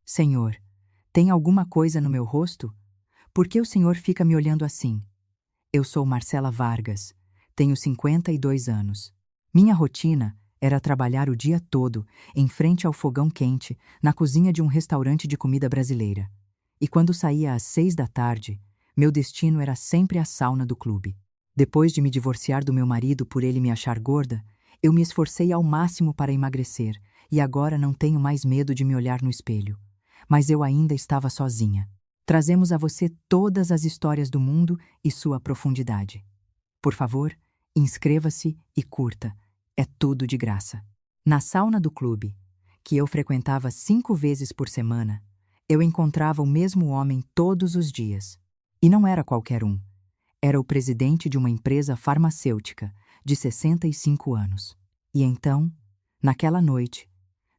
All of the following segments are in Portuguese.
Senhor, tem alguma coisa no meu rosto? Por que o senhor fica me olhando assim? Eu sou Marcela Vargas, tenho 52 anos. Minha rotina era trabalhar o dia todo, em frente ao fogão quente, na cozinha de um restaurante de comida brasileira. E quando saía às 6 da tarde, meu destino era sempre a sauna do clube. Depois de me divorciar do meu marido por ele me achar gorda, eu me esforcei ao máximo para emagrecer e agora não tenho mais medo de me olhar no espelho. Mas eu ainda estava sozinha. Trazemos a você todas as histórias do mundo e sua profundidade. Por favor, inscreva-se e curta. É tudo de graça. Na sauna do clube, que eu frequentava 5 vezes por semana, eu encontrava o mesmo homem todos os dias. E não era qualquer um. Era o presidente de uma empresa farmacêutica, de 65 anos. E então, naquela noite,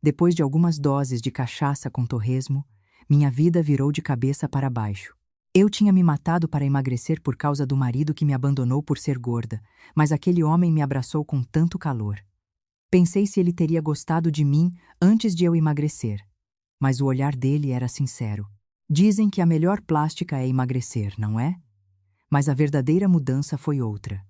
depois de algumas doses de cachaça com torresmo, minha vida virou de cabeça para baixo. Eu tinha me matado para emagrecer por causa do marido que me abandonou por ser gorda, mas aquele homem me abraçou com tanto calor. Pensei se ele teria gostado de mim antes de eu emagrecer. Mas o olhar dele era sincero. Dizem que a melhor plástica é emagrecer, não é? Mas a verdadeira mudança foi outra.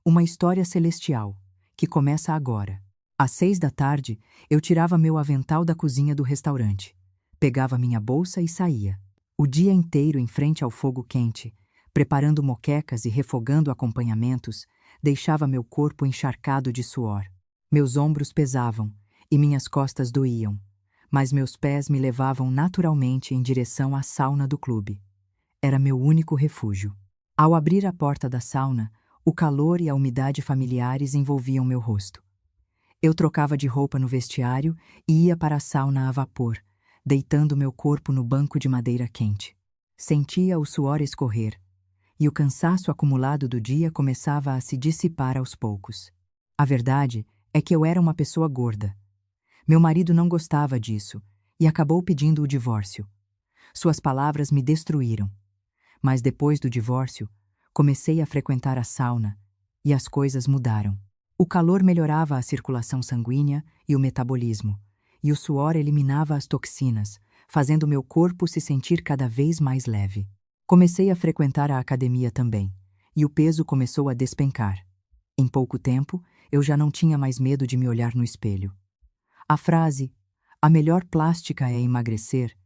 Uma história celestial, que começa agora. Às 6 da tarde, eu tirava meu avental da cozinha do restaurante. Pegava minha bolsa e saía. O dia inteiro em frente ao fogo quente, preparando moquecas e refogando acompanhamentos, deixava meu corpo encharcado de suor. Meus ombros pesavam e minhas costas doíam, mas meus pés me levavam naturalmente em direção à sauna do clube. Era meu único refúgio. Ao abrir a porta da sauna, o calor e a umidade familiares envolviam meu rosto. Eu trocava de roupa no vestiário e ia para a sauna a vapor, deitando meu corpo no banco de madeira quente. Sentia o suor escorrer, e o cansaço acumulado do dia começava a se dissipar aos poucos. A verdade é que eu era uma pessoa gorda. Meu marido não gostava disso e acabou pedindo o divórcio. Suas palavras me destruíram. Mas depois do divórcio, comecei a frequentar a sauna e as coisas mudaram. O calor melhorava a circulação sanguínea e o metabolismo, e o suor eliminava as toxinas, fazendo meu corpo se sentir cada vez mais leve. Comecei a frequentar a academia também, e o peso começou a despencar. Em pouco tempo, eu já não tinha mais medo de me olhar no espelho. A frase, "a melhor plástica é emagrecer",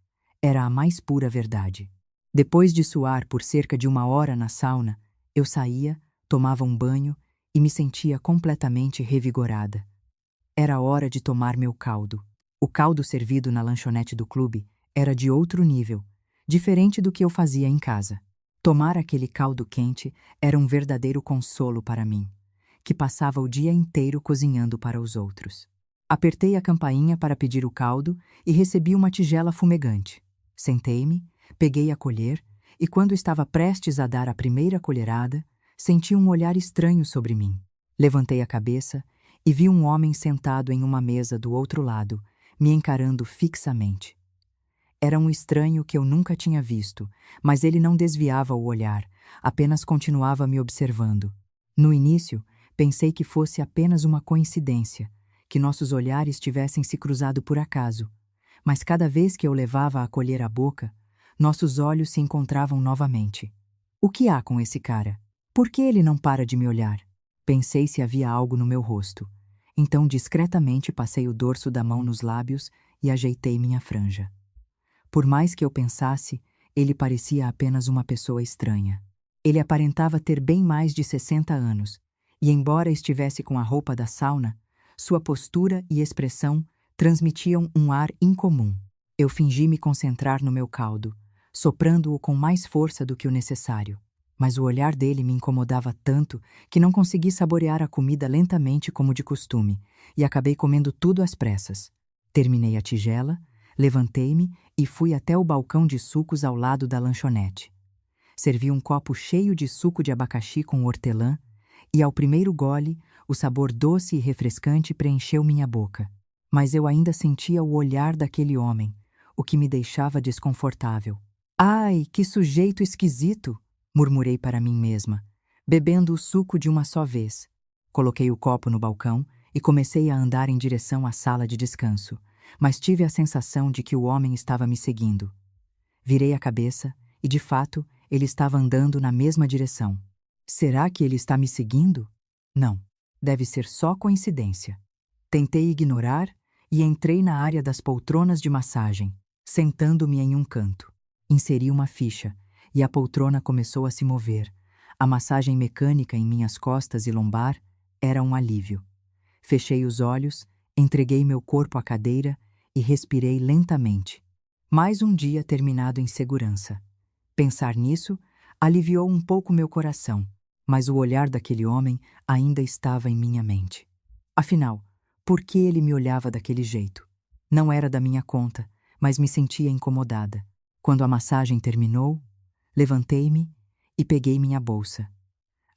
era a mais pura verdade. Depois de suar por cerca de 1 hora na sauna, eu saía, tomava um banho e me sentia completamente revigorada. Era hora de tomar meu caldo. O caldo servido na lanchonete do clube era de outro nível, diferente do que eu fazia em casa. Tomar aquele caldo quente era um verdadeiro consolo para mim, que passava o dia inteiro cozinhando para os outros. Apertei a campainha para pedir o caldo e recebi uma tigela fumegante. Sentei-me, peguei a colher e, quando estava prestes a dar a primeira colherada, senti um olhar estranho sobre mim. Levantei a cabeça e vi um homem sentado em uma mesa do outro lado, me encarando fixamente. Era um estranho que eu nunca tinha visto, mas ele não desviava o olhar, apenas continuava me observando. No início, pensei que fosse apenas uma coincidência, que nossos olhares tivessem se cruzado por acaso, mas cada vez que eu levava a colher à boca, nossos olhos se encontravam novamente. O que há com esse cara? Por que ele não para de me olhar? Pensei se havia algo no meu rosto. Então discretamente passei o dorso da mão nos lábios e ajeitei minha franja. Por mais que eu pensasse, ele parecia apenas uma pessoa estranha. Ele aparentava ter bem mais de 60 anos, e embora estivesse com a roupa da sauna, sua postura e expressão transmitiam um ar incomum. Eu fingi me concentrar no meu caldo, soprando-o com mais força do que o necessário. Mas o olhar dele me incomodava tanto que não consegui saborear a comida lentamente como de costume, e acabei comendo tudo às pressas. Terminei a tigela, levantei-me e fui até o balcão de sucos ao lado da lanchonete. Servi um copo cheio de suco de abacaxi com hortelã, e ao primeiro gole, o sabor doce e refrescante preencheu minha boca. Mas eu ainda sentia o olhar daquele homem, o que me deixava desconfortável. "Ai, que sujeito esquisito!" murmurei para mim mesma, bebendo o suco de uma só vez. Coloquei o copo no balcão e comecei a andar em direção à sala de descanso, mas tive a sensação de que o homem estava me seguindo. Virei a cabeça e, de fato, ele estava andando na mesma direção. Será que ele está me seguindo? Não. Deve ser só coincidência. Tentei ignorar e entrei na área das poltronas de massagem, sentando-me em um canto. Inseri uma ficha e a poltrona começou a se mover. A massagem mecânica em minhas costas e lombar era um alívio. Fechei os olhos, entreguei meu corpo à cadeira e respirei lentamente. Mais um dia terminado em segurança. Pensar nisso aliviou um pouco meu coração, mas o olhar daquele homem ainda estava em minha mente. Afinal, por que ele me olhava daquele jeito? Não era da minha conta, mas me sentia incomodada. Quando a massagem terminou, levantei-me e peguei minha bolsa.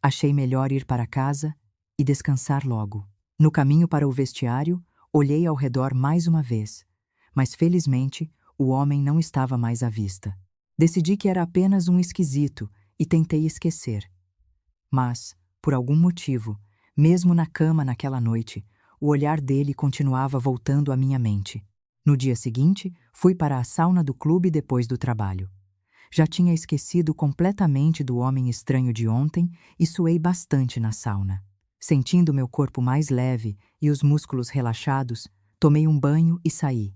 Achei melhor ir para casa e descansar logo. No caminho para o vestiário, olhei ao redor mais uma vez, mas felizmente o homem não estava mais à vista. Decidi que era apenas um esquisito e tentei esquecer. Mas, por algum motivo, mesmo na cama naquela noite, o olhar dele continuava voltando à minha mente. No dia seguinte, fui para a sauna do clube depois do trabalho. Já tinha esquecido completamente do homem estranho de ontem e suei bastante na sauna. Sentindo meu corpo mais leve e os músculos relaxados, tomei um banho e saí.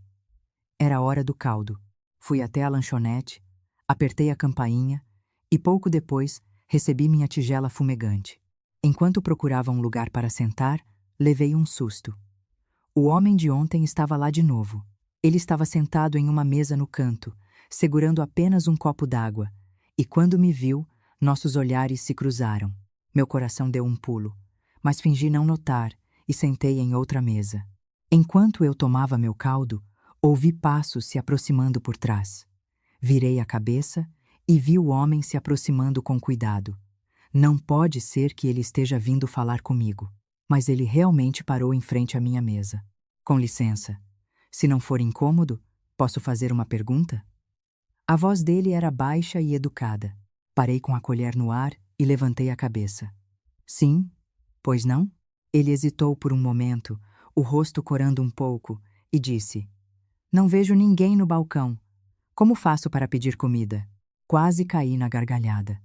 Era hora do caldo. Fui até a lanchonete, apertei a campainha e pouco depois recebi minha tigela fumegante. Enquanto procurava um lugar para sentar, levei um susto. O homem de ontem estava lá de novo. Ele estava sentado em uma mesa no canto, segurando apenas um copo d'água, e quando me viu, nossos olhares se cruzaram. Meu coração deu um pulo, mas fingi não notar e sentei em outra mesa. Enquanto eu tomava meu caldo, ouvi passos se aproximando por trás. Virei a cabeça e vi o homem se aproximando com cuidado. Não pode ser que ele esteja vindo falar comigo, mas ele realmente parou em frente à minha mesa. Com licença, se não for incômodo, posso fazer uma pergunta? A voz dele era baixa e educada. Parei com a colher no ar e levantei a cabeça. Sim, pois não? Ele hesitou por um momento, o rosto corando um pouco, e disse: Não vejo ninguém no balcão. Como faço para pedir comida? Quase caí na gargalhada.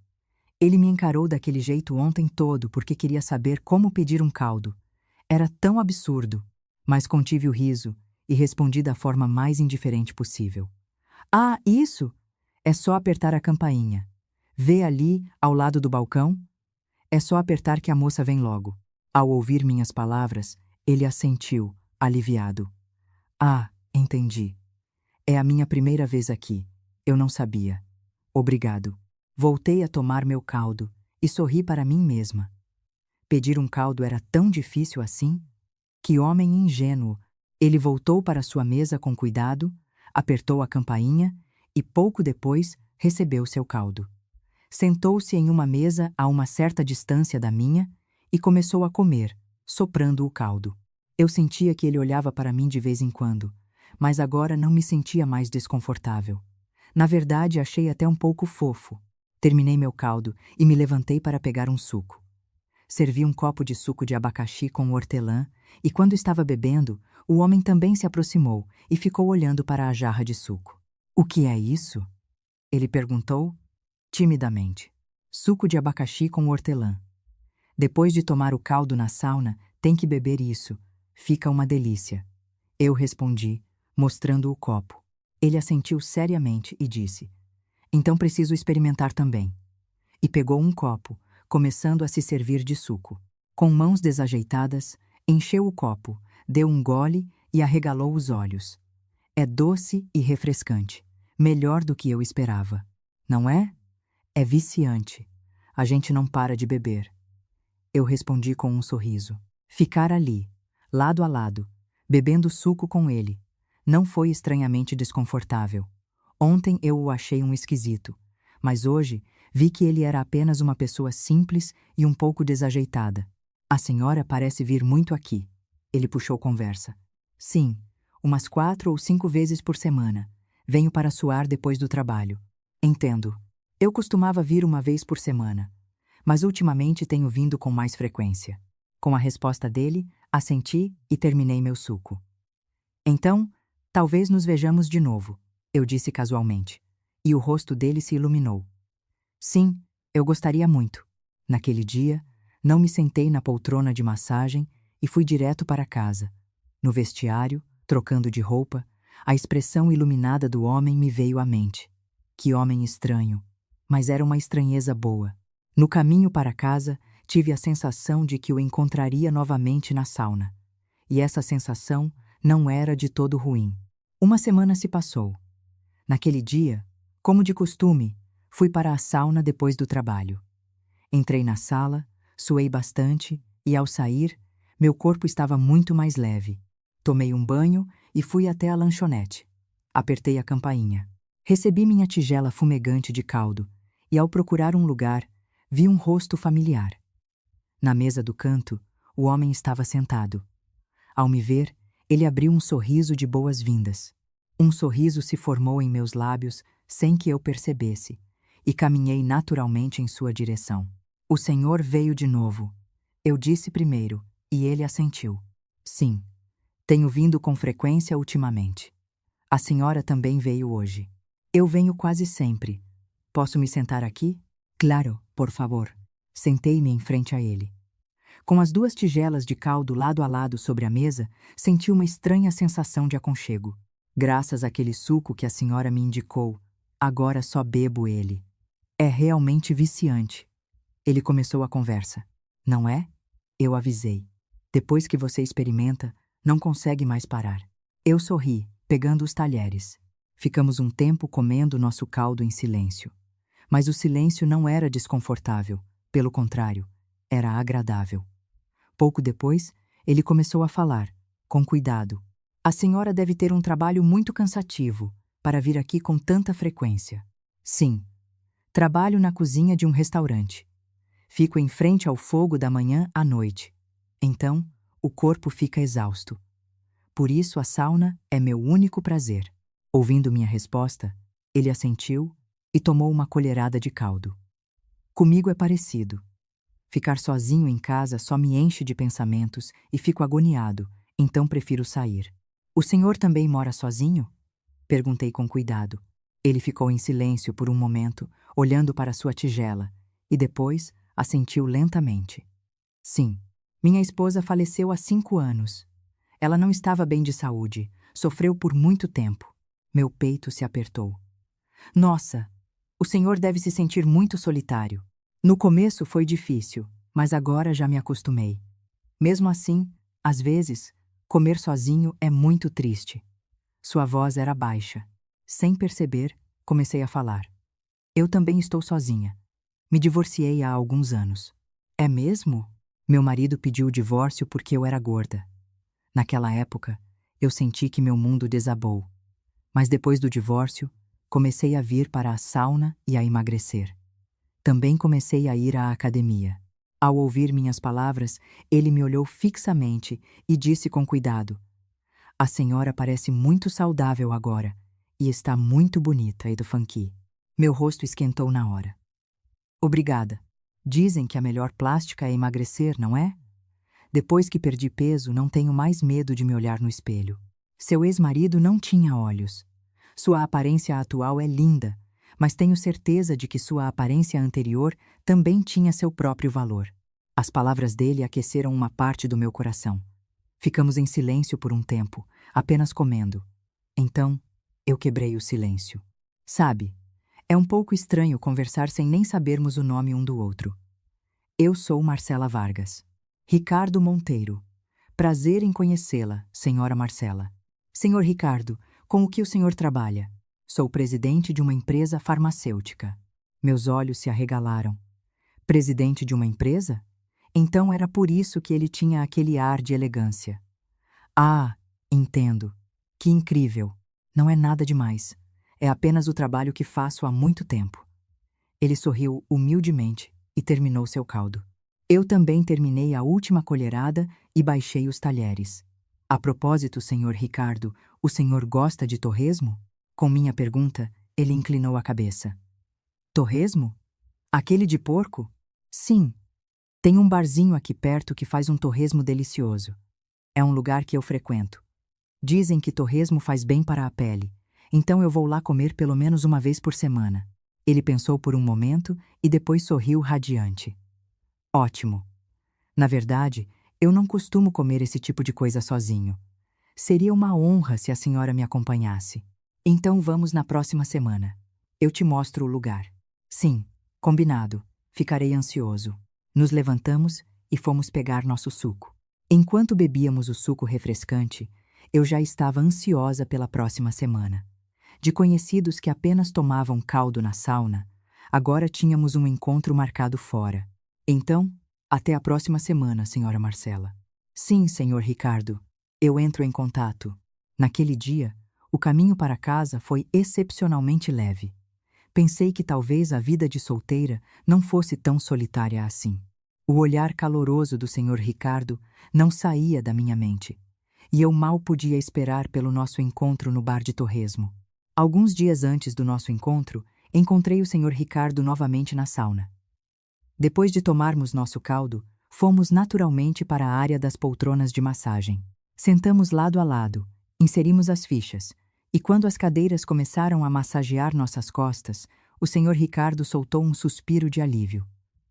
Ele me encarou daquele jeito ontem todo porque queria saber como pedir um caldo. Era tão absurdo, mas contive o riso e respondi da forma mais indiferente possível. Ah, isso? É só apertar a campainha. Vê ali, ao lado do balcão? É só apertar que a moça vem logo. Ao ouvir minhas palavras, ele assentiu, aliviado. Ah, entendi. É a minha primeira vez aqui. Eu não sabia. Obrigado. Voltei a tomar meu caldo e sorri para mim mesma. Pedir um caldo era tão difícil assim? Que homem ingênuo! Ele voltou para sua mesa com cuidado, apertou a campainha e pouco depois recebeu seu caldo. Sentou-se em uma mesa a uma certa distância da minha e começou a comer, soprando o caldo. Eu sentia que ele olhava para mim de vez em quando, mas agora não me sentia mais desconfortável. Na verdade, achei até um pouco fofo. Terminei meu caldo e me levantei para pegar um suco. Servi um copo de suco de abacaxi com hortelã e, quando estava bebendo, o homem também se aproximou e ficou olhando para a jarra de suco. O que é isso? Ele perguntou, timidamente. Suco de abacaxi com hortelã. Depois de tomar o caldo na sauna, tem que beber isso. Fica uma delícia. Eu respondi, mostrando o copo. Ele assentiu seriamente e disse: Então preciso experimentar também. E pegou um copo, começando a se servir de suco. Com mãos desajeitadas, encheu o copo, deu um gole e arregalou os olhos. É doce e refrescante, melhor do que eu esperava. Não é? É viciante. A gente não para de beber. Eu respondi com um sorriso. Ficar ali, lado a lado, bebendo suco com ele, não foi estranhamente desconfortável. Ontem eu o achei um esquisito, mas hoje vi que ele era apenas uma pessoa simples e um pouco desajeitada. A senhora parece vir muito aqui. Ele puxou conversa. Sim, umas 4 ou 5 vezes por semana. Venho para suar depois do trabalho. Entendo. Eu costumava vir uma vez por semana, mas ultimamente tenho vindo com mais frequência. Com a resposta dele, assenti e terminei meu suco. Então, Talvez nos vejamos de novo, eu disse casualmente, e o rosto dele se iluminou. Sim, eu gostaria muito. Naquele dia, não me sentei na poltrona de massagem e fui direto para casa. No vestiário, trocando de roupa, a expressão iluminada do homem me veio à mente. Que homem estranho, mas era uma estranheza boa. No caminho para casa, tive a sensação de que o encontraria novamente na sauna. E essa sensação não era de todo ruim. Uma semana se passou. Naquele dia, como de costume, fui para a sauna depois do trabalho. Entrei na sala, suei bastante e, ao sair, meu corpo estava muito mais leve. Tomei um banho e fui até a lanchonete. Apertei a campainha. Recebi minha tigela fumegante de caldo e, ao procurar um lugar, vi um rosto familiar. Na mesa do canto, o homem estava sentado. Ao me ver, ele abriu um sorriso de boas-vindas. Um sorriso se formou em meus lábios sem que eu percebesse, e caminhei naturalmente em sua direção. O senhor veio de novo. Eu disse primeiro, e ele assentiu. Sim, tenho vindo com frequência ultimamente. A senhora também veio hoje. Eu venho quase sempre. Posso me sentar aqui? Claro, por favor. Sentei-me em frente a ele. Com as duas tigelas de caldo lado a lado sobre a mesa, senti uma estranha sensação de aconchego. Graças àquele suco que a senhora me indicou, agora só bebo ele. É realmente viciante. Ele começou a conversa. Não é? Eu avisei. Depois que você experimenta, não consegue mais parar. Eu sorri, pegando os talheres. Ficamos um tempo comendo nosso caldo em silêncio. Mas o silêncio não era desconfortável. Pelo contrário, era agradável. Pouco depois, ele começou a falar, com cuidado. A senhora deve ter um trabalho muito cansativo para vir aqui com tanta frequência. Sim. Trabalho na cozinha de um restaurante. Fico em frente ao fogo da manhã à noite. Então, o corpo fica exausto. Por isso a sauna é meu único prazer. Ouvindo minha resposta, ele assentiu e tomou uma colherada de caldo. Comigo é parecido. Ficar sozinho em casa só me enche de pensamentos e fico agoniado, então prefiro sair. O senhor também mora sozinho? Perguntei com cuidado. Ele ficou em silêncio por um momento, olhando para sua tigela, e depois assentiu lentamente. Sim, minha esposa faleceu há 5 anos. Ela não estava bem de saúde, sofreu por muito tempo. Meu peito se apertou. Nossa, o senhor deve se sentir muito solitário. No começo foi difícil, mas agora já me acostumei. Mesmo assim, às vezes, comer sozinho é muito triste. Sua voz era baixa. Sem perceber, comecei a falar. Eu também estou sozinha. Me divorciei há alguns anos. É mesmo? Meu marido pediu o divórcio porque eu era gorda. Naquela época, eu senti que meu mundo desabou. Mas depois do divórcio, comecei a vir para a sauna e a emagrecer. Também comecei a ir à academia. Ao ouvir minhas palavras, ele me olhou fixamente e disse com cuidado: A senhora parece muito saudável agora e está muito bonita, Edufanqui. Meu rosto esquentou na hora. Obrigada. Dizem que a melhor plástica é emagrecer, não é? Depois que perdi peso, não tenho mais medo de me olhar no espelho. Seu ex-marido não tinha olhos. Sua aparência atual é linda, mas tenho certeza de que sua aparência anterior também tinha seu próprio valor. As palavras dele aqueceram uma parte do meu coração. Ficamos em silêncio por um tempo, apenas comendo. Então, eu quebrei o silêncio. Sabe, é um pouco estranho conversar sem nem sabermos o nome um do outro. Eu sou Marcela Vargas. Ricardo Monteiro. Prazer em conhecê-la, senhora Marcela. Senhor Ricardo, com o que o senhor trabalha? Sou presidente de uma empresa farmacêutica. Meus olhos se arregalaram. Presidente de uma empresa? Então era por isso que ele tinha aquele ar de elegância. Ah, entendo. Que incrível. Não é nada demais. É apenas o trabalho que faço há muito tempo. Ele sorriu humildemente e terminou seu caldo. Eu também terminei a última colherada e baixei os talheres. A propósito, senhor Ricardo, o senhor gosta de torresmo? Com minha pergunta, ele inclinou a cabeça. Torresmo? Aquele de porco? Sim. Tem um barzinho aqui perto que faz um torresmo delicioso. É um lugar que eu frequento. Dizem que torresmo faz bem para a pele, então eu vou lá comer pelo menos uma vez por semana. Ele pensou por um momento e depois sorriu radiante. Ótimo. Na verdade, eu não costumo comer esse tipo de coisa sozinho. Seria uma honra se a senhora me acompanhasse. Então vamos na próxima semana. Eu te mostro o lugar. Sim, combinado. Ficarei ansioso. Nos levantamos e fomos pegar nosso suco. Enquanto bebíamos o suco refrescante, eu já estava ansiosa pela próxima semana. De conhecidos que apenas tomavam caldo na sauna, agora tínhamos um encontro marcado fora. Então, até a próxima semana, senhora Marcela. Sim, senhor Ricardo. Eu entro em contato. Naquele dia, o caminho para casa foi excepcionalmente leve. Pensei que talvez a vida de solteira não fosse tão solitária assim. O olhar caloroso do senhor Ricardo não saía da minha mente, e eu mal podia esperar pelo nosso encontro no bar de Torresmo. Alguns dias antes do nosso encontro, encontrei o senhor Ricardo novamente na sauna. Depois de tomarmos nosso caldo, fomos naturalmente para a área das poltronas de massagem. Sentamos lado a lado, inserimos as fichas, e quando as cadeiras começaram a massagear nossas costas, o senhor Ricardo soltou um suspiro de alívio.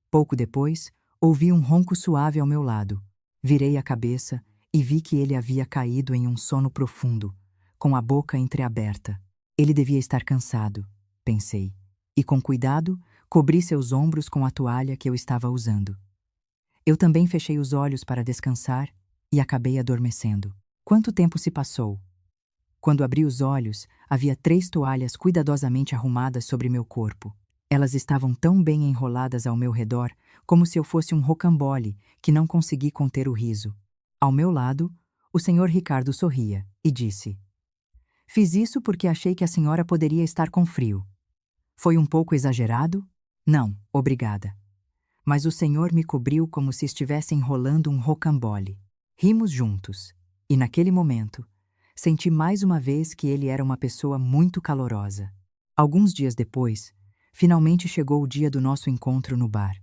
Pouco depois, ouvi um ronco suave ao meu lado. Virei a cabeça e vi que ele havia caído em um sono profundo, com a boca entreaberta. Ele devia estar cansado, pensei, e com cuidado, cobri seus ombros com a toalha que eu estava usando. Eu também fechei os olhos para descansar e acabei adormecendo. Quanto tempo se passou? Quando abri os olhos, havia 3 toalhas cuidadosamente arrumadas sobre meu corpo. Elas estavam tão bem enroladas ao meu redor, como se eu fosse um rocambole, que não consegui conter o riso. Ao meu lado, o senhor Ricardo sorria e disse: "Fiz isso porque achei que a senhora poderia estar com frio. Foi um pouco exagerado? Não, obrigada. Mas o senhor me cobriu como se estivesse enrolando um rocambole." Rimos juntos, e naquele momento, senti mais uma vez que ele era uma pessoa muito calorosa. Alguns dias depois, finalmente chegou o dia do nosso encontro no bar.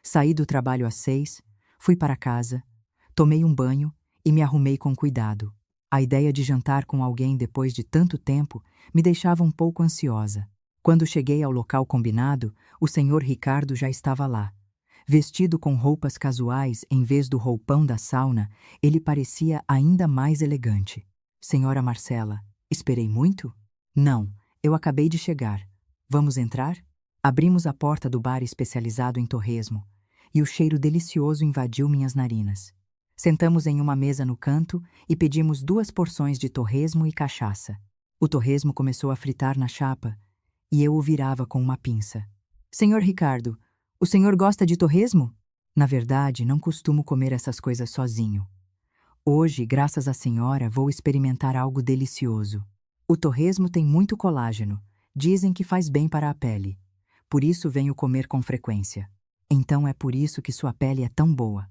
Saí do trabalho às 6, fui para casa, tomei um banho e me arrumei com cuidado. A ideia de jantar com alguém depois de tanto tempo me deixava um pouco ansiosa. Quando cheguei ao local combinado, o senhor Ricardo já estava lá. Vestido com roupas casuais em vez do roupão da sauna, ele parecia ainda mais elegante. "Senhora Marcela, esperei muito?" "Não, eu acabei de chegar. Vamos entrar?" Abrimos a porta do bar especializado em torresmo, e o cheiro delicioso invadiu minhas narinas. Sentamos em uma mesa no canto e pedimos 2 porções de torresmo e cachaça. O torresmo começou a fritar na chapa, e eu o virava com uma pinça. "Senhor Ricardo, o senhor gosta de torresmo?" "Na verdade, não costumo comer essas coisas sozinho. Hoje, graças à senhora, vou experimentar algo delicioso. O torresmo tem muito colágeno. Dizem que faz bem para a pele. Por isso venho comer com frequência." "Então é por isso que sua pele é tão boa."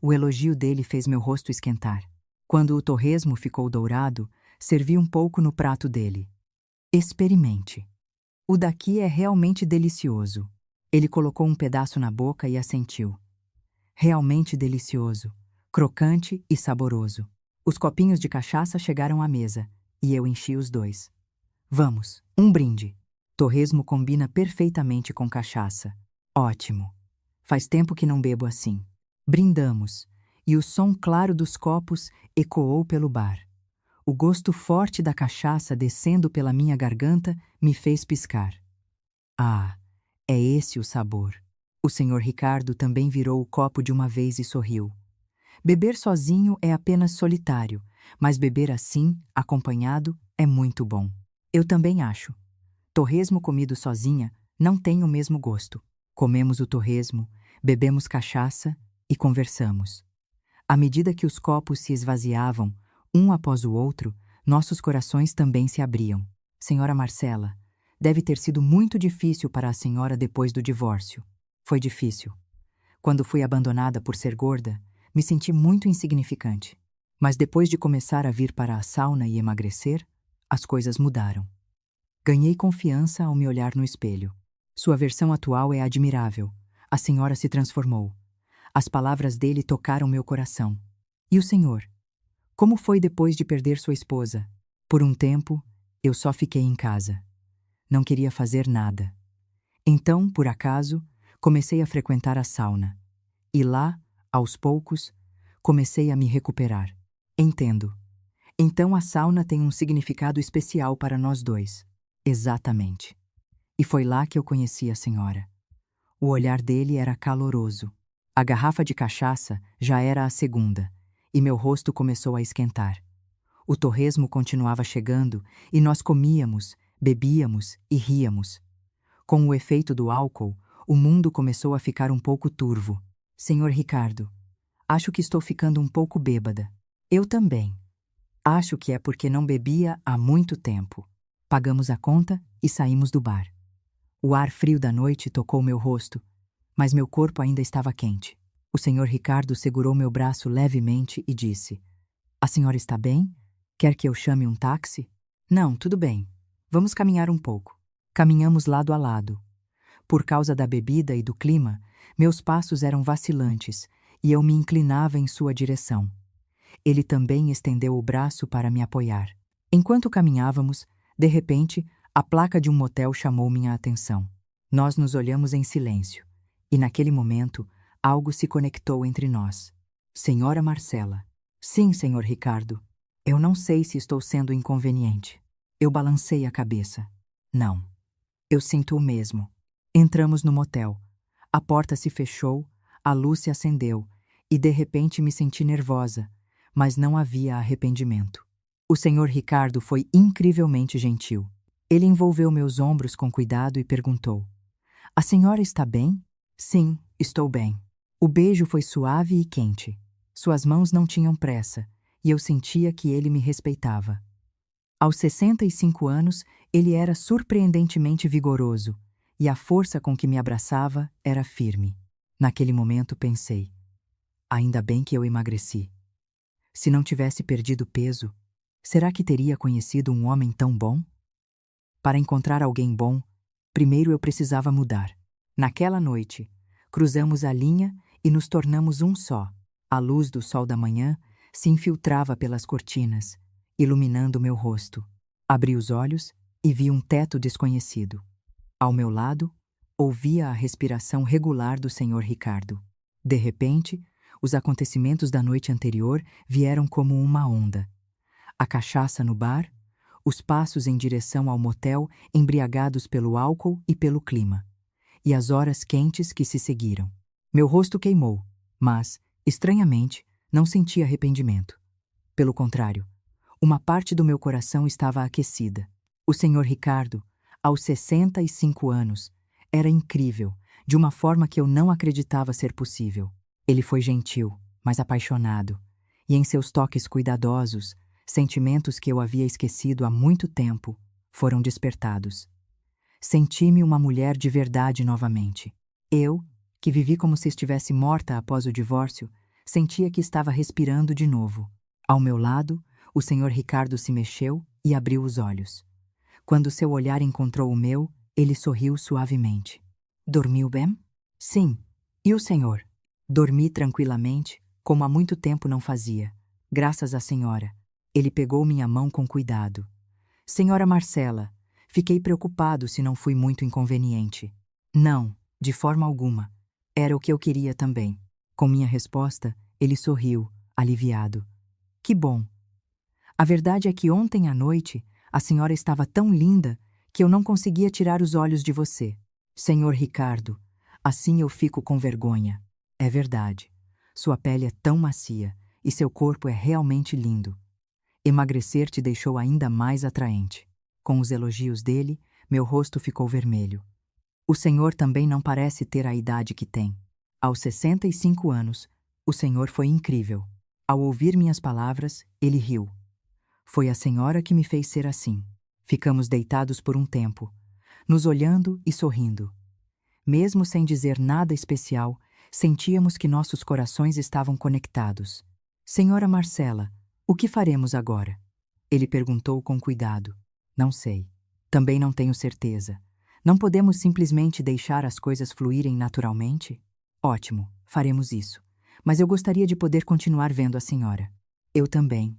O elogio dele fez meu rosto esquentar. Quando o torresmo ficou dourado, servi um pouco no prato dele. "Experimente. O daqui é realmente delicioso." Ele colocou um pedaço na boca e assentiu. Realmente delicioso, crocante e saboroso. Os copinhos de cachaça chegaram à mesa, e eu enchi os 2. "Vamos, um brinde." Torresmo combina perfeitamente com cachaça. Ótimo. Faz tempo que não bebo assim. Brindamos, e o som claro dos copos ecoou pelo bar. O gosto forte da cachaça descendo pela minha garganta me fez piscar. Ah, é esse o sabor. O senhor Ricardo também virou o copo de uma vez e sorriu. Beber sozinho é apenas solitário, mas beber assim, acompanhado, é muito bom. Eu também acho. Torresmo comido sozinha não tem o mesmo gosto. Comemos o torresmo, bebemos cachaça e conversamos. À medida que os copos se esvaziavam, um após o outro, nossos corações também se abriam. "Senhora Marcela, deve ter sido muito difícil para a senhora depois do divórcio." "Foi difícil. Quando fui abandonada por ser gorda, me senti muito insignificante. Mas depois de começar a vir para a sauna e emagrecer, as coisas mudaram. Ganhei confiança ao me olhar no espelho. Sua versão atual é admirável. A senhora se transformou. As palavras dele tocaram meu coração. E o senhor? Como foi depois de perder sua esposa? Por um tempo, eu só fiquei em casa. Não queria fazer nada. Então, por acaso, comecei a frequentar a sauna. E lá, aos poucos, comecei a me recuperar. Entendo. Então a sauna tem um significado especial para nós dois. Exatamente. E foi lá que eu conheci a senhora. O olhar dele era caloroso. A garrafa de cachaça já era a segunda, e meu rosto começou a esquentar. O torresmo continuava chegando, e nós comíamos, bebíamos e ríamos. Com o efeito do álcool, o mundo começou a ficar um pouco turvo. Senhor Ricardo, acho que estou ficando um pouco bêbada. Eu também. Acho que é porque não bebia há muito tempo. Pagamos a conta e saímos do bar. O ar frio da noite tocou meu rosto, mas meu corpo ainda estava quente. O senhor Ricardo segurou meu braço levemente e disse: A senhora está bem? Quer que eu chame um táxi? Não, tudo bem. Vamos caminhar um pouco. Caminhamos lado a lado. Por causa da bebida e do clima, meus passos eram vacilantes e eu me inclinava em sua direção. Ele também estendeu o braço para me apoiar. Enquanto caminhávamos, de repente, a placa de um motel chamou minha atenção. Nós nos olhamos em silêncio, e naquele momento, algo se conectou entre nós. Senhora Marcela. Sim, senhor Ricardo. Eu não sei se estou sendo inconveniente. Eu balancei a cabeça. Não. Eu sinto o mesmo. Entramos no motel. A porta se fechou, a luz se acendeu, e de repente me senti nervosa, mas não havia arrependimento. O senhor Ricardo foi incrivelmente gentil. Ele envolveu meus ombros com cuidado e perguntou: A senhora está bem? Sim, estou bem. O beijo foi suave e quente. Suas mãos não tinham pressa, e eu sentia que ele me respeitava. Aos 65 anos, ele era surpreendentemente vigoroso, e a força com que me abraçava era firme. Naquele momento pensei: ainda bem que eu emagreci. Se não tivesse perdido peso, será que teria conhecido um homem tão bom? Para encontrar alguém bom, primeiro eu precisava mudar. Naquela noite, cruzamos a linha e nos tornamos um só. A luz do sol da manhã se infiltrava pelas cortinas, iluminando meu rosto. Abri os olhos e vi um teto desconhecido. Ao meu lado, ouvia a respiração regular do senhor Ricardo. De repente, os acontecimentos da noite anterior vieram como uma onda. A cachaça no bar, os passos em direção ao motel embriagados pelo álcool e pelo clima, e as horas quentes que se seguiram. Meu rosto queimou, mas, estranhamente, não senti arrependimento. Pelo contrário, uma parte do meu coração estava aquecida. O senhor Ricardo, aos 65 anos, era incrível, de uma forma que eu não acreditava ser possível. Ele foi gentil, mas apaixonado, e em seus toques cuidadosos, sentimentos que eu havia esquecido há muito tempo foram despertados. Senti-me uma mulher de verdade novamente. Eu, que vivi como se estivesse morta após o divórcio, sentia que estava respirando de novo. Ao meu lado, o senhor Ricardo se mexeu e abriu os olhos. Quando seu olhar encontrou o meu, ele sorriu suavemente. Dormiu bem? Sim. E o senhor? Dormi tranquilamente, como há muito tempo não fazia. Graças à senhora. Ele pegou minha mão com cuidado. Senhora Marcela, fiquei preocupado se não fui muito inconveniente. Não, de forma alguma. Era o que eu queria também. Com minha resposta, ele sorriu, aliviado. Que bom. A verdade é que ontem à noite, a senhora estava tão linda que eu não conseguia tirar os olhos de você. Senhor Ricardo, assim eu fico com vergonha. É verdade. Sua pele é tão macia e seu corpo é realmente lindo. Emagrecer te deixou ainda mais atraente. Com os elogios dele, meu rosto ficou vermelho. O senhor também não parece ter a idade que tem. Aos 65 anos, o senhor foi incrível. Ao ouvir minhas palavras, ele riu. Foi a senhora que me fez ser assim. Ficamos deitados por um tempo, nos olhando e sorrindo. Mesmo sem dizer nada especial, sentíamos que nossos corações estavam conectados. Senhora Marcela, o que faremos agora? Ele perguntou com cuidado. Não sei. Também não tenho certeza. Não podemos simplesmente deixar as coisas fluírem naturalmente? Ótimo, faremos isso. Mas eu gostaria de poder continuar vendo a senhora. Eu também.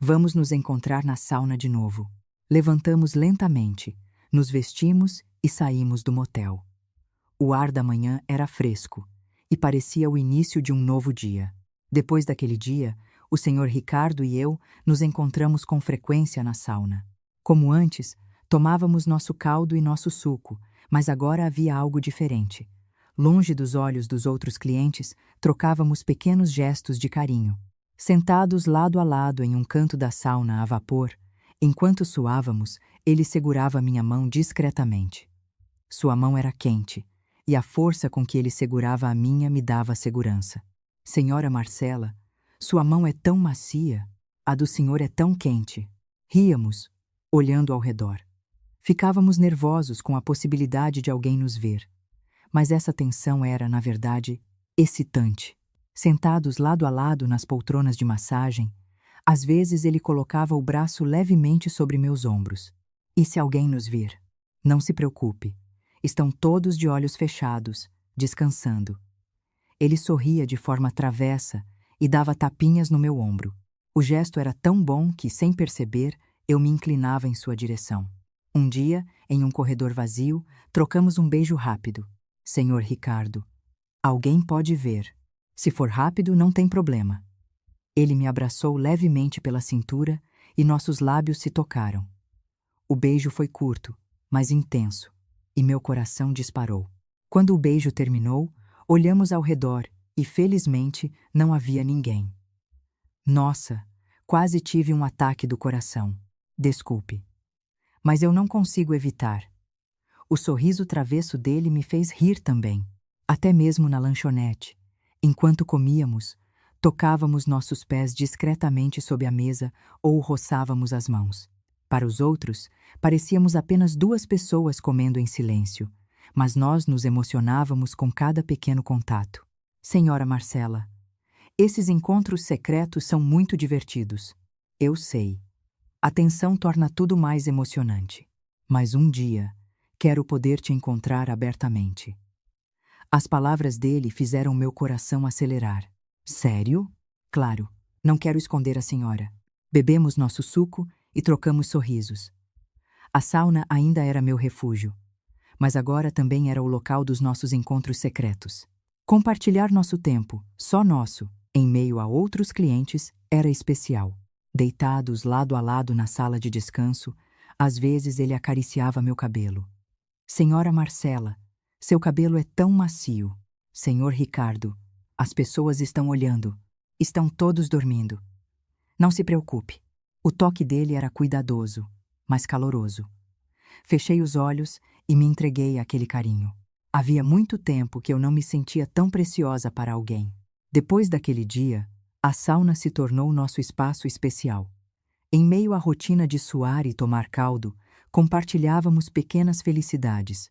Vamos nos encontrar na sauna de novo. Levantamos lentamente, nos vestimos e saímos do motel. O ar da manhã era fresco e parecia o início de um novo dia. Depois daquele dia, o Sr. Ricardo e eu nos encontramos com frequência na sauna. Como antes, tomávamos nosso caldo e nosso suco, mas agora havia algo diferente. Longe dos olhos dos outros clientes, trocávamos pequenos gestos de carinho. Sentados lado a lado em um canto da sauna a vapor, enquanto suávamos, ele segurava minha mão discretamente. Sua mão era quente, e a força com que ele segurava a minha me dava segurança. Senhora Marcela, sua mão é tão macia, a do senhor é tão quente. Ríamos, olhando ao redor. Ficávamos nervosos com a possibilidade de alguém nos ver. Mas essa tensão era, na verdade, excitante. Sentados lado a lado nas poltronas de massagem, às vezes ele colocava o braço levemente sobre meus ombros. E se alguém nos vir? Não se preocupe. Estão todos de olhos fechados, descansando. Ele sorria de forma travessa e dava tapinhas no meu ombro. O gesto era tão bom que, sem perceber, eu me inclinava em sua direção. Um dia, em um corredor vazio, trocamos um beijo rápido. Senhor Ricardo, alguém pode ver. Se for rápido, não tem problema. Ele me abraçou levemente pela cintura e nossos lábios se tocaram. O beijo foi curto, mas intenso, e meu coração disparou. Quando o beijo terminou, olhamos ao redor e, felizmente, não havia ninguém. Nossa, quase tive um ataque do coração. Desculpe. Mas eu não consigo evitar. O sorriso travesso dele me fez rir também, até mesmo na lanchonete. Enquanto comíamos, tocávamos nossos pés discretamente sob a mesa ou roçávamos as mãos. Para os outros, parecíamos apenas duas pessoas comendo em silêncio, mas nós nos emocionávamos com cada pequeno contato. Senhora Marcela, esses encontros secretos são muito divertidos. Eu sei. A tensão torna tudo mais emocionante. Mas um dia, quero poder te encontrar abertamente. As palavras dele fizeram meu coração acelerar. Sério? Claro, não quero esconder a senhora. Bebemos nosso suco e trocamos sorrisos. A sauna ainda era meu refúgio, mas agora também era o local dos nossos encontros secretos. Compartilhar nosso tempo, só nosso, em meio a outros clientes, era especial. Deitados lado a lado na sala de descanso, às vezes ele acariciava meu cabelo. Senhora Marcela, seu cabelo é tão macio. Senhor Ricardo, as pessoas estão olhando. Estão todos dormindo. Não se preocupe. O toque dele era cuidadoso, mas caloroso. Fechei os olhos e me entreguei àquele carinho. Havia muito tempo que eu não me sentia tão preciosa para alguém. Depois daquele dia, a sauna se tornou nosso espaço especial. Em meio à rotina de suar e tomar caldo, compartilhávamos pequenas felicidades.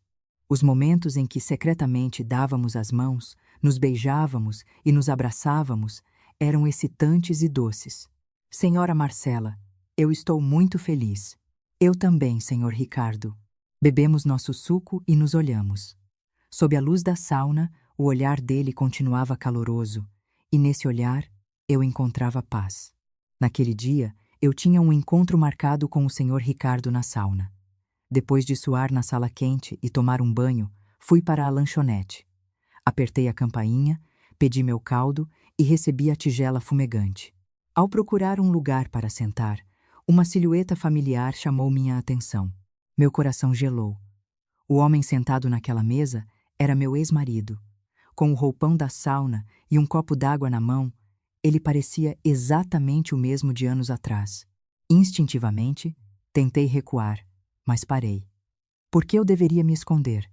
Os momentos em que secretamente dávamos as mãos, nos beijávamos e nos abraçávamos eram excitantes e doces. Senhora Marcela, eu estou muito feliz. Eu também, senhor Ricardo. Bebemos nosso suco e nos olhamos. Sob a luz da sauna, o olhar dele continuava caloroso, e nesse olhar eu encontrava paz. Naquele dia, eu tinha um encontro marcado com o senhor Ricardo na sauna. Depois de suar na sala quente e tomar um banho, fui para a lanchonete. Apertei a campainha, pedi meu caldo e recebi a tigela fumegante. Ao procurar um lugar para sentar, uma silhueta familiar chamou minha atenção. Meu coração gelou. O homem sentado naquela mesa era meu ex-marido. Com o roupão da sauna e um copo d'água na mão, ele parecia exatamente o mesmo de anos atrás. Instintivamente, tentei recuar, mas parei. Por que eu deveria me esconder?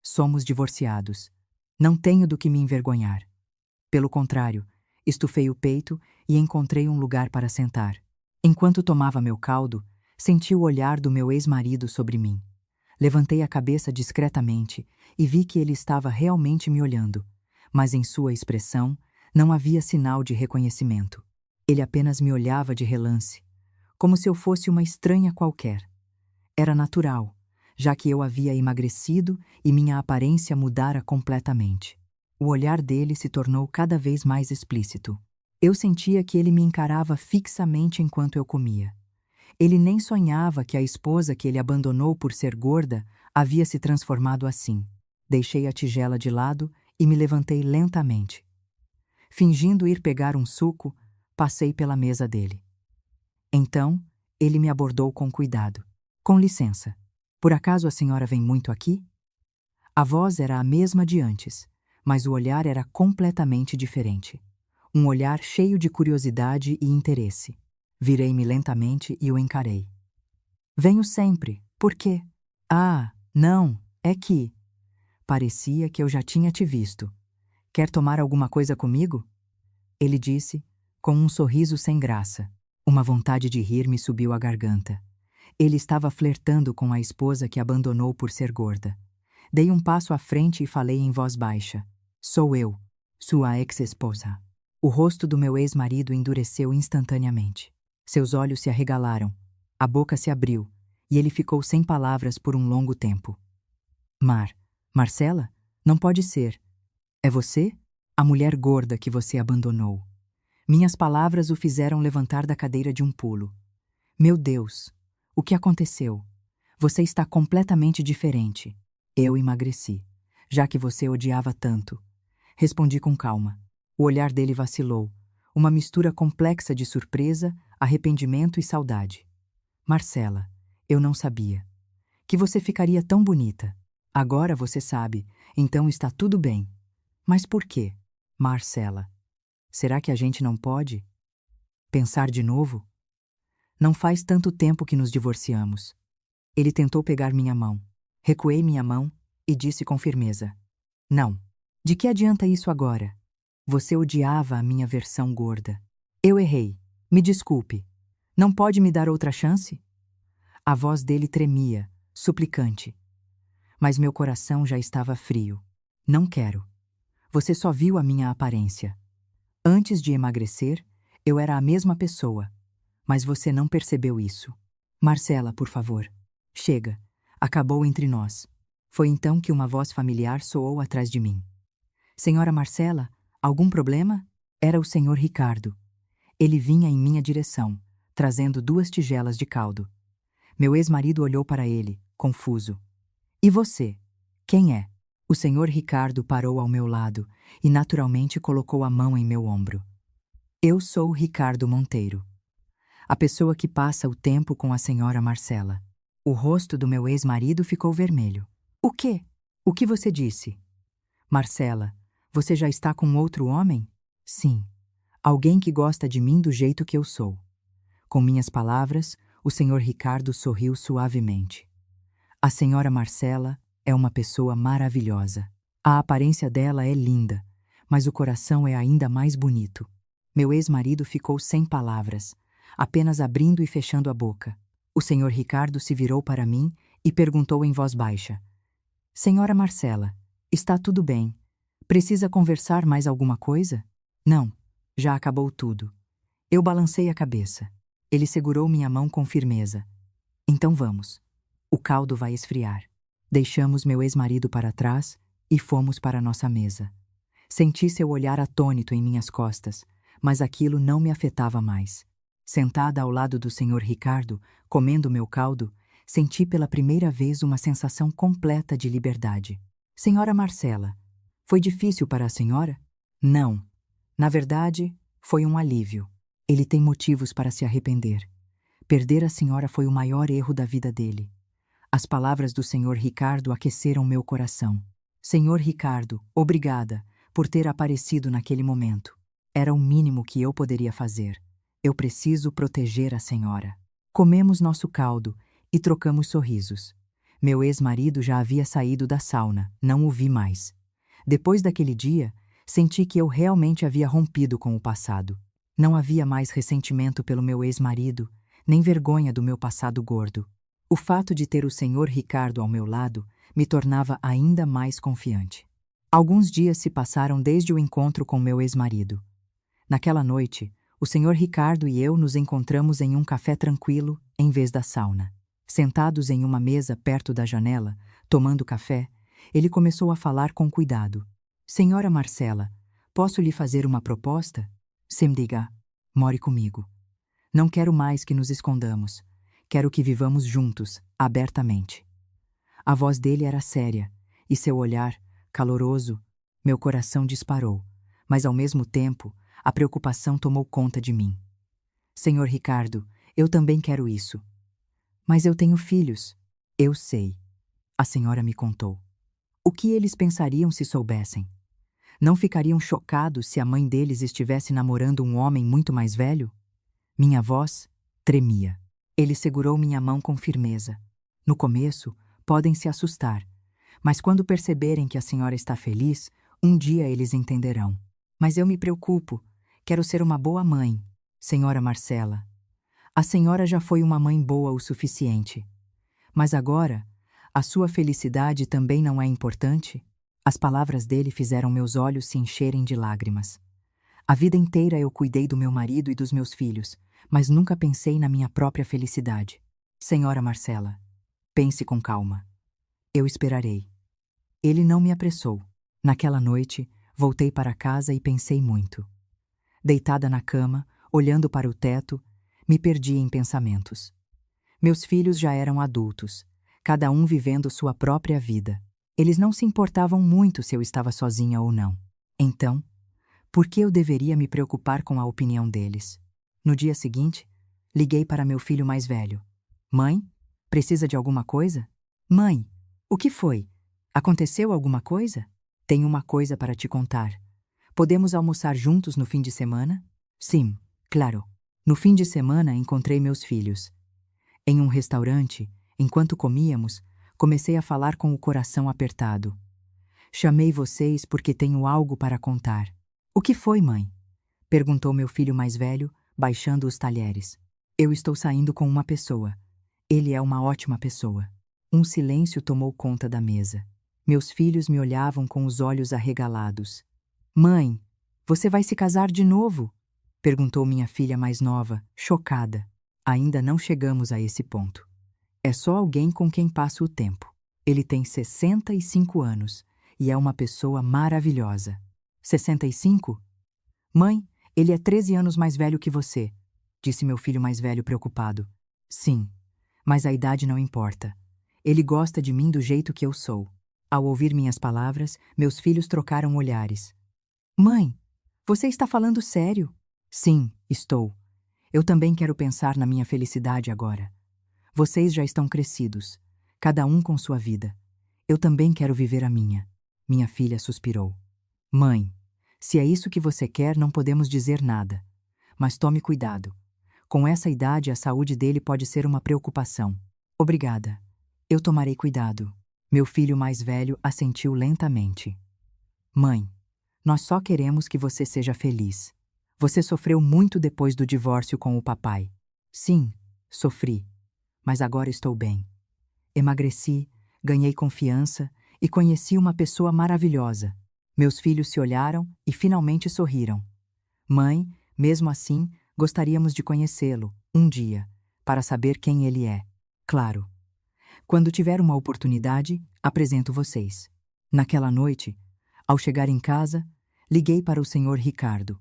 Somos divorciados. Não tenho do que me envergonhar. Pelo contrário, estufei o peito e encontrei um lugar para sentar. Enquanto tomava meu caldo, senti o olhar do meu ex-marido sobre mim. Levantei a cabeça discretamente e vi que ele estava realmente me olhando, mas em sua expressão não havia sinal de reconhecimento. Ele apenas me olhava de relance, como se eu fosse uma estranha qualquer. Era natural, já que eu havia emagrecido e minha aparência mudara completamente. O olhar dele se tornou cada vez mais explícito. Eu sentia que ele me encarava fixamente enquanto eu comia. Ele nem sonhava que a esposa que ele abandonou por ser gorda havia se transformado assim. Deixei a tigela de lado e me levantei lentamente. Fingindo ir pegar um suco, passei pela mesa dele. Então, ele me abordou com cuidado. Com licença, por acaso a senhora vem muito aqui? A voz era a mesma de antes, mas o olhar era completamente diferente. Um olhar cheio de curiosidade e interesse. Virei-me lentamente e o encarei. Venho sempre. Por quê? Ah, não, é que... Parecia que eu já tinha te visto. Quer tomar alguma coisa comigo? Ele disse, com um sorriso sem graça. Uma vontade de rir me subiu à garganta. Ele estava flertando com a esposa que abandonou por ser gorda. Dei um passo à frente e falei em voz baixa. Sou eu, sua ex-esposa. O rosto do meu ex-marido endureceu instantaneamente. Seus olhos se arregalaram, a boca se abriu, e ele ficou sem palavras por um longo tempo. Marcela? Não pode ser. É você? A mulher gorda que você abandonou. Minhas palavras o fizeram levantar da cadeira de um pulo. Meu Deus, o que aconteceu? Você está completamente diferente. Eu emagreci, já que você odiava tanto. Respondi com calma. O olhar dele vacilou, uma mistura complexa de surpresa, arrependimento e saudade. Marcela, eu não sabia. Que você ficaria tão bonita. Agora você sabe, então está tudo bem. Mas por quê? Marcela, será que a gente não pode pensar de novo? Não faz tanto tempo que nos divorciamos. Ele tentou pegar minha mão. Recuei minha mão e disse com firmeza. Não. De que adianta isso agora? Você odiava a minha versão gorda. Eu errei. Me desculpe. Não pode me dar outra chance? A voz dele tremia, suplicante. Mas meu coração já estava frio. Não quero. Você só viu a minha aparência. Antes de emagrecer, eu era a mesma pessoa. Mas você não percebeu isso. Marcela, por favor. Chega. Acabou entre nós. Foi então que uma voz familiar soou atrás de mim. Senhora Marcela, algum problema? Era o senhor Ricardo. Ele vinha em minha direção, trazendo 2 tigelas de caldo. Meu ex-marido olhou para ele, confuso. E você? Quem é? O senhor Ricardo parou ao meu lado e naturalmente colocou a mão em meu ombro. Eu sou Ricardo Monteiro. A pessoa que passa o tempo com a senhora Marcela. O rosto do meu ex-marido ficou vermelho. O quê? O que você disse? Marcela, você já está com outro homem? Sim. Alguém que gosta de mim do jeito que eu sou. Com minhas palavras, o senhor Ricardo sorriu suavemente. A senhora Marcela é uma pessoa maravilhosa. A aparência dela é linda, mas o coração é ainda mais bonito. Meu ex-marido ficou sem palavras, apenas abrindo e fechando a boca. O senhor Ricardo se virou para mim e perguntou em voz baixa. Senhora Marcela, está tudo bem? Precisa conversar mais alguma coisa? Não, já acabou tudo. Eu balancei a cabeça. Ele segurou minha mão com firmeza. Então vamos. O caldo vai esfriar. Deixamos meu ex-marido para trás e fomos para nossa mesa. Senti seu olhar atônito em minhas costas, mas aquilo não me afetava mais. Sentada ao lado do senhor Ricardo, comendo meu caldo, senti pela primeira vez uma sensação completa de liberdade. Senhora Marcela, foi difícil para a senhora? Não. Na verdade, foi um alívio. Ele tem motivos para se arrepender. Perder a senhora foi o maior erro da vida dele. As palavras do senhor Ricardo aqueceram meu coração. Senhor Ricardo, obrigada por ter aparecido naquele momento. Era o mínimo que eu poderia fazer. Eu preciso proteger a senhora. Comemos nosso caldo e trocamos sorrisos. Meu ex-marido já havia saído da sauna, não o vi mais. Depois daquele dia, senti que eu realmente havia rompido com o passado. Não havia mais ressentimento pelo meu ex-marido, nem vergonha do meu passado gordo. O fato de ter o senhor Ricardo ao meu lado me tornava ainda mais confiante. Alguns dias se passaram desde o encontro com meu ex-marido. Naquela noite, o senhor Ricardo e eu nos encontramos em um café tranquilo, em vez da sauna. Sentados em uma mesa perto da janela, tomando café, ele começou a falar com cuidado. Senhora Marcela, posso lhe fazer uma proposta? Sem diga, more comigo. Não quero mais que nos escondamos. Quero que vivamos juntos, abertamente. A voz dele era séria, e seu olhar, caloroso, meu coração disparou, mas ao mesmo tempo, a preocupação tomou conta de mim. Senhor Ricardo, eu também quero isso. Mas eu tenho filhos. Eu sei. A senhora me contou. O que eles pensariam se soubessem? Não ficariam chocados se a mãe deles estivesse namorando um homem muito mais velho? Minha voz tremia. Ele segurou minha mão com firmeza. No começo, podem se assustar, mas quando perceberem que a senhora está feliz, um dia eles entenderão. Mas eu me preocupo. Quero ser uma boa mãe, senhora Marcela. A senhora já foi uma mãe boa o suficiente. Mas agora, a sua felicidade também não é importante? As palavras dele fizeram meus olhos se encherem de lágrimas. A vida inteira eu cuidei do meu marido e dos meus filhos, mas nunca pensei na minha própria felicidade. Senhora Marcela, pense com calma. Eu esperarei. Ele não me apressou. Naquela noite, voltei para casa e pensei muito. Deitada na cama, olhando para o teto, me perdi em pensamentos. Meus filhos já eram adultos, cada um vivendo sua própria vida. Eles não se importavam muito se eu estava sozinha ou não. Então, por que eu deveria me preocupar com a opinião deles? No dia seguinte, liguei para meu filho mais velho. Mãe, precisa de alguma coisa? Mãe, o que foi? Aconteceu alguma coisa? Tenho uma coisa para te contar. Podemos almoçar juntos no fim de semana? Sim, claro. No fim de semana encontrei meus filhos. Em um restaurante, enquanto comíamos, comecei a falar com o coração apertado. Chamei vocês porque tenho algo para contar. O que foi, mãe? Perguntou meu filho mais velho, baixando os talheres. Eu estou saindo com uma pessoa. Ele é uma ótima pessoa. Um silêncio tomou conta da mesa. Meus filhos me olhavam com os olhos arregalados. Mãe, você vai se casar de novo? Perguntou minha filha mais nova, chocada. Ainda não chegamos a esse ponto. É só alguém com quem passo o tempo. Ele tem 65 anos e é uma pessoa maravilhosa. 65? Mãe, ele é 13 anos mais velho que você, disse meu filho mais velho preocupado. Sim, mas a idade não importa. Ele gosta de mim do jeito que eu sou. Ao ouvir minhas palavras, meus filhos trocaram olhares. Mãe, você está falando sério? Sim, estou. Eu também quero pensar na minha felicidade agora. Vocês já estão crescidos, cada um com sua vida. Eu também quero viver a minha. Minha filha suspirou. Mãe, se é isso que você quer, não podemos dizer nada. Mas tome cuidado. Com essa idade, a saúde dele pode ser uma preocupação. Obrigada. Eu tomarei cuidado. Meu filho mais velho assentiu lentamente. Mãe, nós só queremos que você seja feliz. Você sofreu muito depois do divórcio com o papai. Sim, sofri. Mas agora estou bem. Emagreci, ganhei confiança e conheci uma pessoa maravilhosa. Meus filhos se olharam e finalmente sorriram. Mãe, mesmo assim, gostaríamos de conhecê-lo, um dia, para saber quem ele é. Claro. Quando tiver uma oportunidade, apresento vocês. Naquela noite, ao chegar em casa, liguei para o senhor Ricardo.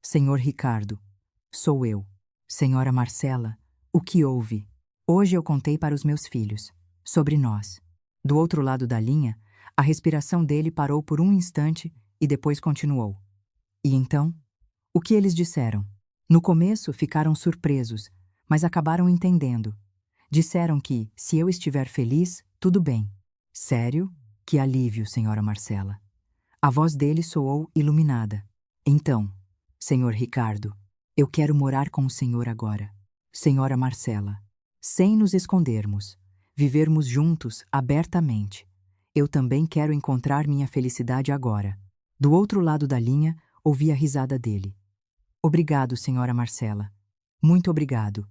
Senhor Ricardo, sou eu. Senhora Marcela, o que houve? Hoje eu contei para os meus filhos, sobre nós. Do outro lado da linha, a respiração dele parou por um instante e depois continuou. E então? O que eles disseram? No começo ficaram surpresos, mas acabaram entendendo. Disseram que, se eu estiver feliz, tudo bem. Sério? Que alívio, senhora Marcela. A voz dele soou iluminada. Então, senhor Ricardo, eu quero morar com o senhor agora. Senhora Marcela, sem nos escondermos, vivermos juntos, abertamente. Eu também quero encontrar minha felicidade agora. Do outro lado da linha, ouvi a risada dele. Obrigado, senhora Marcela. Muito obrigado.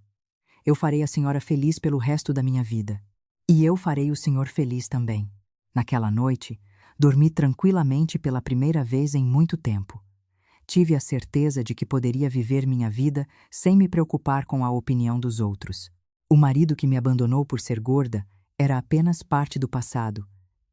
Eu farei a senhora feliz pelo resto da minha vida. E eu farei o senhor feliz também. Naquela noite, dormi tranquilamente pela primeira vez em muito tempo. Tive a certeza de que poderia viver minha vida sem me preocupar com a opinião dos outros. O marido que me abandonou por ser gorda era apenas parte do passado,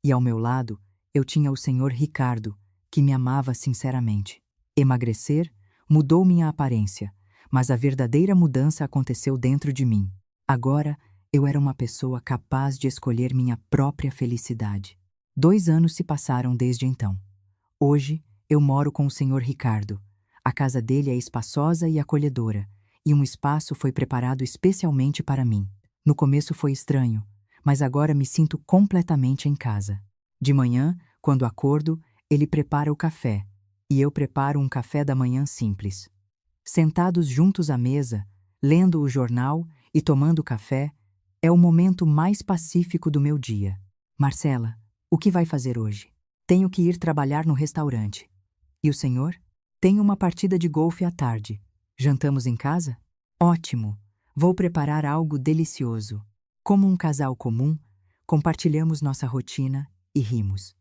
e ao meu lado eu tinha o senhor Ricardo, que me amava sinceramente. Emagrecer, mudou minha aparência, mas a verdadeira mudança aconteceu dentro de mim. Agora, eu era uma pessoa capaz de escolher minha própria felicidade. 2 anos se passaram desde então. Hoje, eu moro com o Sr. Ricardo. A casa dele é espaçosa e acolhedora, e um espaço foi preparado especialmente para mim. No começo foi estranho, mas agora me sinto completamente em casa. De manhã, quando acordo, ele prepara o café, e eu preparo um café da manhã simples. Sentados juntos à mesa, lendo o jornal e tomando café, é o momento mais pacífico do meu dia. Marcela, o que vai fazer hoje? Tenho que ir trabalhar no restaurante. E o senhor? Tenho uma partida de golfe à tarde. Jantamos em casa? Ótimo! Vou preparar algo delicioso. Como um casal comum, compartilhamos nossa rotina e rimos.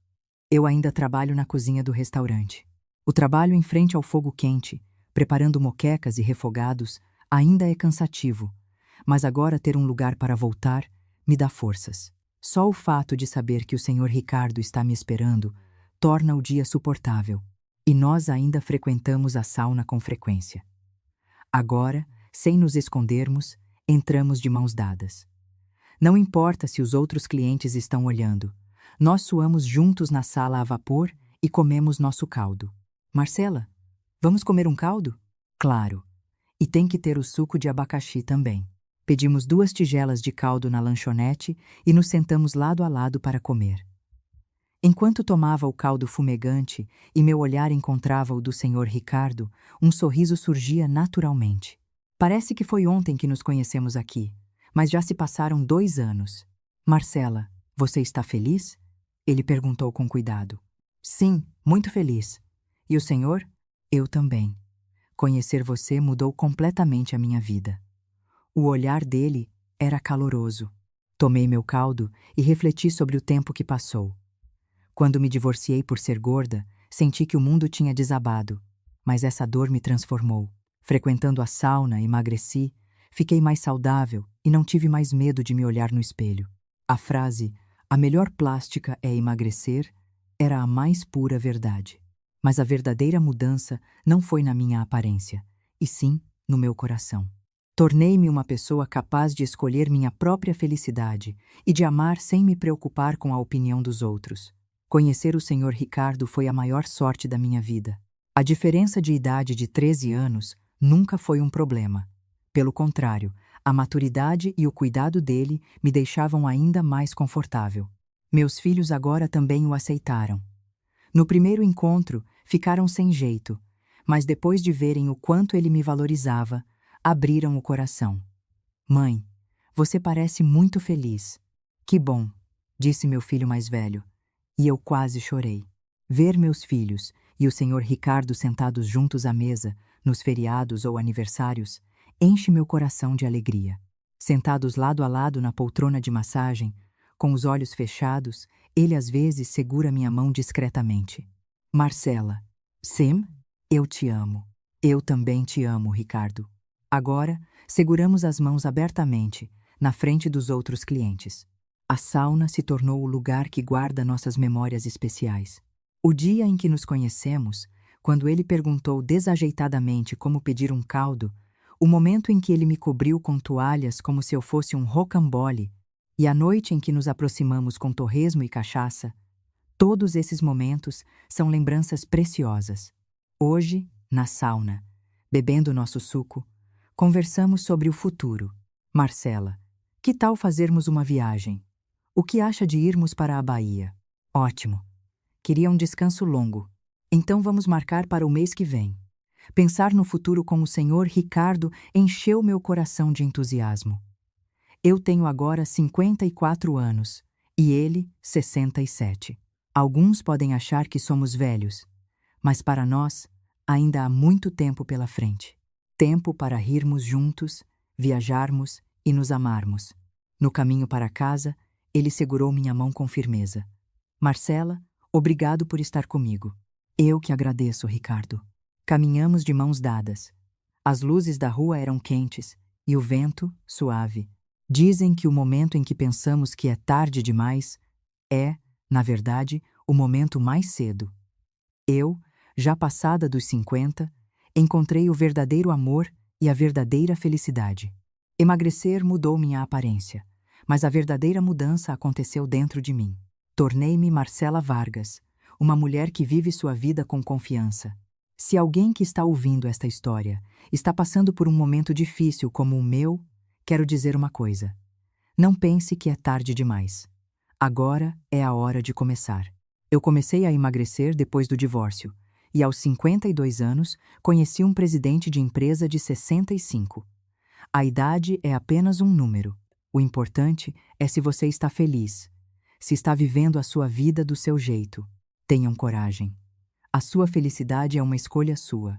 Eu ainda trabalho na cozinha do restaurante. O trabalho em frente ao fogo quente, preparando moquecas e refogados, ainda é cansativo, mas agora ter um lugar para voltar me dá forças. Só o fato de saber que o Sr. Ricardo está me esperando torna o dia suportável, e nós ainda frequentamos a sauna com frequência. Agora, sem nos escondermos, entramos de mãos dadas. Não importa se os outros clientes estão olhando, nós suamos juntos na sala a vapor e comemos nosso caldo. Marcela, vamos comer um caldo? Claro. E tem que ter o suco de abacaxi também. Pedimos 2 tigelas de caldo na lanchonete e nos sentamos lado a lado para comer. Enquanto tomava o caldo fumegante e meu olhar encontrava o do Sr. Ricardo, um sorriso surgia naturalmente. Parece que foi ontem que nos conhecemos aqui, mas já se passaram 2 anos. Marcela, você está feliz? Ele perguntou com cuidado. Sim, muito feliz. E o senhor? Eu também. Conhecer você mudou completamente a minha vida. O olhar dele era caloroso. Tomei meu caldo e refleti sobre o tempo que passou. Quando me divorciei por ser gorda, senti que o mundo tinha desabado, mas essa dor me transformou. Frequentando a sauna, emagreci, fiquei mais saudável e não tive mais medo de me olhar no espelho. A frase, a melhor plástica é emagrecer, era a mais pura verdade. Mas a verdadeira mudança não foi na minha aparência, e sim no meu coração. Tornei-me uma pessoa capaz de escolher minha própria felicidade e de amar sem me preocupar com a opinião dos outros. Conhecer o Sr. Ricardo foi a maior sorte da minha vida. A diferença de idade de 13 anos nunca foi um problema. Pelo contrário, a maturidade e o cuidado dele me deixavam ainda mais confortável. Meus filhos agora também o aceitaram. No primeiro encontro, ficaram sem jeito, mas depois de verem o quanto ele me valorizava, abriram o coração. Mãe, você parece muito feliz. Que bom, disse meu filho mais velho, e eu quase chorei. Ver meus filhos e o Sr. Ricardo sentados juntos à mesa, nos feriados ou aniversários, enche meu coração de alegria. Sentados lado a lado na poltrona de massagem, com os olhos fechados, ele às vezes segura minha mão discretamente. Marcela, Sim, eu te amo. Eu também te amo, Ricardo. Agora, seguramos as mãos abertamente, na frente dos outros clientes. A sauna se tornou o lugar que guarda nossas memórias especiais. O dia em que nos conhecemos, quando ele perguntou desajeitadamente como pedir um caldo, o momento em que ele me cobriu com toalhas como se eu fosse um rocambole, e a noite em que nos aproximamos com torresmo e cachaça, todos esses momentos são lembranças preciosas. Hoje, na sauna, bebendo nosso suco, conversamos sobre o futuro. Marcela, que tal fazermos uma viagem? O que acha de irmos para a Bahia? Ótimo. Queria um descanso longo. Então vamos marcar para o mês que vem. Pensar no futuro com o Sr. Ricardo encheu meu coração de entusiasmo. Eu tenho agora 54 anos e ele 67. Alguns podem achar que somos velhos, mas para nós ainda há muito tempo pela frente. Tempo para rirmos juntos, viajarmos e nos amarmos. No caminho para casa, ele segurou minha mão com firmeza. Marcela, obrigado por estar comigo. Eu que agradeço, Ricardo. Caminhamos de mãos dadas. As luzes da rua eram quentes e o vento suave. Dizem que o momento em que pensamos que é tarde demais é, na verdade, o momento mais cedo. Eu, já passada dos 50, Encontrei o verdadeiro amor e a verdadeira felicidade. Emagrecer mudou minha aparência, mas a verdadeira mudança aconteceu dentro de mim. Tornei-me Marcela Vargas, uma mulher que vive sua vida com confiança. Se alguém que está ouvindo esta história está passando por um momento difícil como o meu, quero dizer uma coisa. Não pense que é tarde demais. Agora é a hora de começar. Eu comecei a emagrecer depois do divórcio, e aos 52 anos conheci um presidente de empresa de 65. A idade é apenas um número. O importante é se você está feliz, se está vivendo a sua vida do seu jeito. Tenham coragem. A sua felicidade é uma escolha sua.